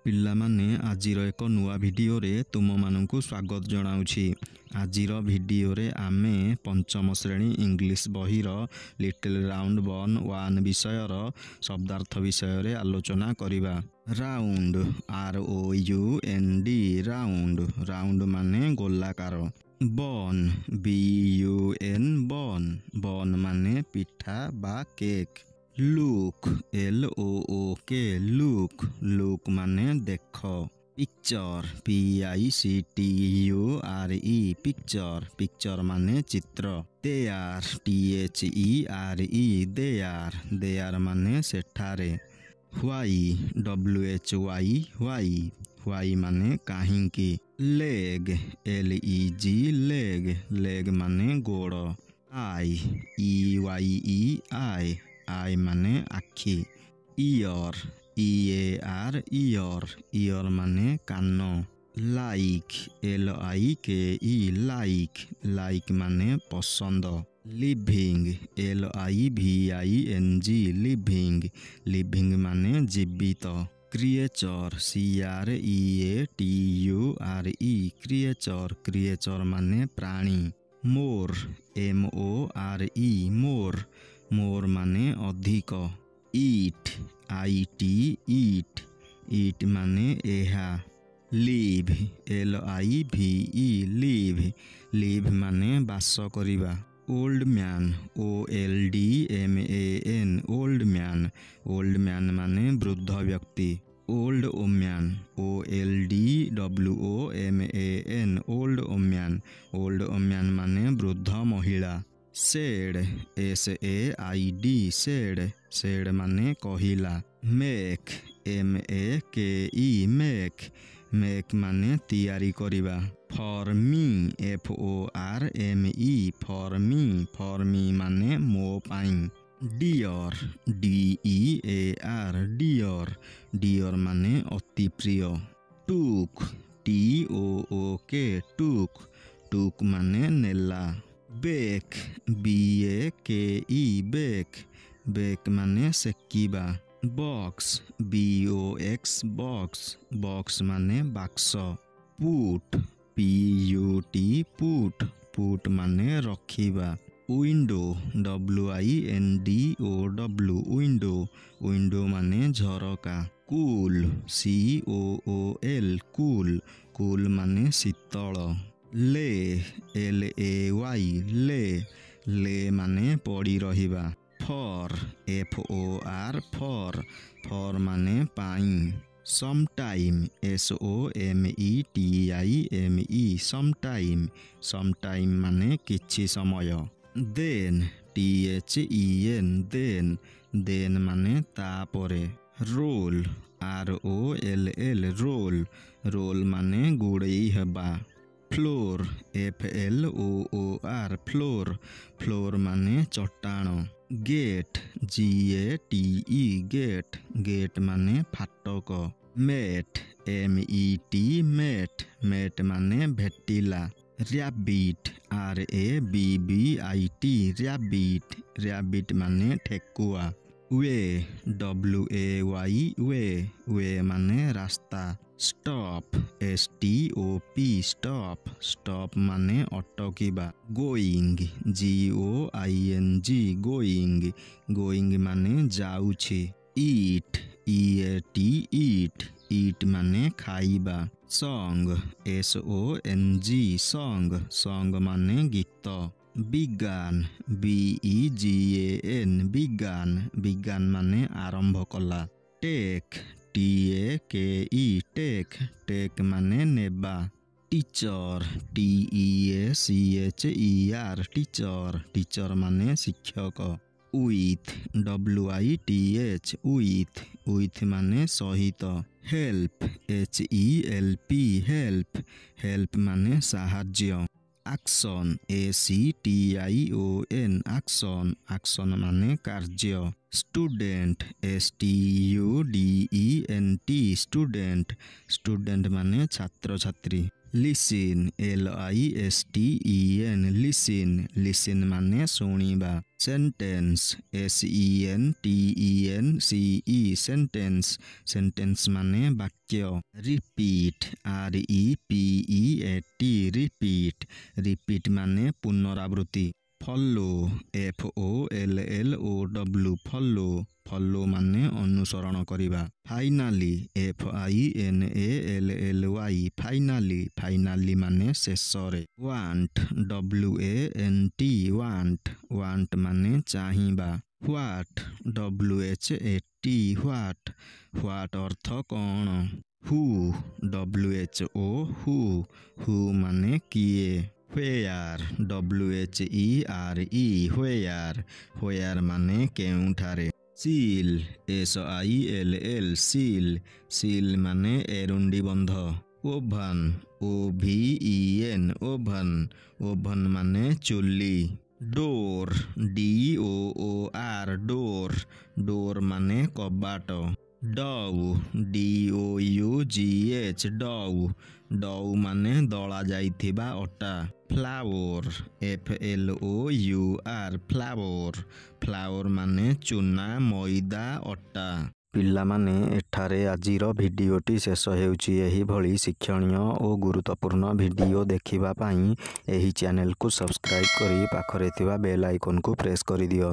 ପିଲାମାନେ ଆଜିର ଏକ ନୂଆ ଭିଡ଼ିଓରେ ତୁମମାନଙ୍କୁ ସ୍ୱାଗତ ଜଣାଉଛି। ଆଜିର ଭିଡ଼ିଓରେ ଆମେ ପଞ୍ଚମ ଶ୍ରେଣୀ ଇଂଲିଶ ବହିର ଲିଟିଲ୍ ରାଉଣ୍ଡ ବନ୍ 1 ବିଷୟର ଶବ୍ଦାର୍ଥ ବିଷୟରେ ଆଲୋଚନା କରିବା। ରାଉଣ୍ଡ ROUND ରାଉଣ୍ଡ ରାଉଣ୍ଡ ମାନେ ଗୋଲାକାର। ବନ୍ BUN ବନ୍ ବନ୍ ମାନେ ପିଠା ବା cake. Look LOOK look look ମାନେ ଦେଖ। ପିକ୍ଚର PICTURE ପିକ୍ଚର ପିକ୍ଚର ମାନେ ଚିତ୍ର। ଦେୟାର THERE ଦେୟାର ମାନେ ସେଠାରେ। ହ୍ୱାଇ WHY ହ୍ୱାଇ ମାନେ କାହିଁକି। ଲେଗ୍ LEG ଲେଗ୍ ମାନେ ଗୋଡ଼। ଆଇ EYE ଆଇ ମାନେ ଆଖି। ଇୟର ଇୟର ମାନେ କାନ। ଲାଇକ୍ LIKE ଲାଇକ୍ ମାନେ ପସନ୍ଦ। ଲିଭିଂ LIVING ଲିଭିଂ ମାନେ ଜୀବିତ। କ୍ରିଏଚର କ୍ରିଏଚର ମାନେ ପ୍ରାଣୀ। ମୋର୍ ମୋର୍ ମାନେ ଅଧିକ। ଇଟ୍ ଇଟ୍ ମାନେ ଏହା। ଲିଭ୍ LIVE ଲିଭ୍ ମାନେ ବାସ କରିବା। ଓଲ୍ଡ ମ୍ୟାନ୍ ଓଲ୍ଡ ମ୍ୟାନ୍ ମାନେ ବୃଦ୍ଧ ବ୍ୟକ୍ତି। ଓଲ୍ଡ ଓମ୍ୟାନ୍ ଓଲ୍ଡ ଓମ୍ୟାନ୍ ମାନେ ବୃଦ୍ଧ ମହିଳା। ସେଡ୍ SAID ମାନେ କହିଲା। ମେକ୍ ମେକ୍ ମାନେ ତିଆରି କରିବା। ଫର୍ ମି ଫର୍ ମି ମାନେ ମୋ ପାଇଁ। ଡିଅର୍ ଡିଅର୍ ମାନେ ଅତି ପ୍ରିୟ। ଟୁକ୍ ଟୁକ୍ ମାନେ ନେଲା। ବେକ୍ ବେକ୍ ମାନେ ସେକିବା। ବକ୍ସ ବକ୍ସ ମାନେ ବାକ୍ସ। ପୁଟ୍ ପୁଟ୍ ମାନେ ରଖିବା। ୱିଣ୍ଡୋ ୱିଣ୍ଡୋ ମାନେ ଝରକା। କୁଲ୍ COOL ମାନେ ଶୀତଳ। ଲେ ଲେ ମାନେ ପଡ଼ି ରହିବା। ଫର୍ ଫର୍ ମାନେ ପାଇଁ। ସମଟାଇମ୍ ସମଟାଇମ୍ ମାନେ କିଛି ସମୟ। ଦେନ୍ THEN ମାନେ ତାପରେ। ରୋଲ୍ ରୋଲ୍ ମାନେ ଗୋଡ଼େଇ ହେବା। ଫ୍ଲୋର୍ ଫ୍ଲୋର୍ ମାନେ ଚଟାଣ। ଗେଟ୍ ଗେଟ୍ ମାନେ ଫାଟକ। ମେଟ୍ MET ମାନେ ଭେଟିଲା। ର୍ୟାବିଟ୍ ର୍ୟାବିଟ୍ ମାନେ ଠେକୁଆ। ୱେ ମାନେ ରାସ୍ତା। ଷ୍ଟପ୍ STOP ମାନେ ଅଟକିବା। ଗୋଇଂ ମାନେ ଯାଉଛି। ଇଟ୍ ଇଟ୍ ମାନେ ଖାଇବା। ସଙ୍ଗ ସଙ୍ଗ ମାନେ ଗୀତ। ବିଗାନ୍ ବିଗାନ୍ ମାନେ ଆରମ୍ଭ କଲା। ଟେକ୍ ଟେକ୍ ମାନେ ନେବା। ଟିଚର ଟିଚର ମାନେ ଶିକ୍ଷକ। ୱିଥ୍ WITH ମାନେ ସହିତ। ହେଲ୍ପ ହେଲ୍ପ ମାନେ ସାହାଯ୍ୟ। ଆକ୍ସନ୍ ଆକ୍ସନ୍ ମାନେ କାର୍ଯ୍ୟ। ଷ୍ଟୁଡେଣ୍ଟ STUDENT ଷ୍ଟୁଡେଣ୍ଟ ମାନେ ଛାତ୍ରଛାତ୍ରୀ। लिसिन LISTEN लिसिन लिसिन माने शुणिबा सेंटेंस SENTENCE सेंटेंस सेंटेंस माने वाक्य रिपीट REPEAT रिपीट रिपीट माने पुनरावृत्ति फॉलो FOLLOW फॉलो फॉलो माने अनुसरण करिबा फाइनाली FINALLY फाइनाली फाइनाली माने शेषरे वांट WANT वांट वांट माने चाहिबा व्हाट WHAT व्हाट व्हाट अर्थ कौन हु WHO हु माने किए व्हेयर WHERE व्हेयर माने केउठारे सील SILL सील सील माने एरुंडी बंध ओभन OVEN ओभन ओभन माने चुल्ली डोर DOOR डोर डोर माने कबाट डौ DOUGH डौ डौ माने दला जाइथिबा अटा फ्लावर FLOUR फ्लावर फ्लावर माने चूना मैदा अटा पिलामाने एठारे आजिर भिडियोटी शेष हेउछि एही भली शिक्षणीय और गुरुत्वपूर्ण भिडियो देखिबा पई एही चैनल को सब्सक्राइब करी पाखरे थिबा बेल आइकन को प्रेस करि दियो।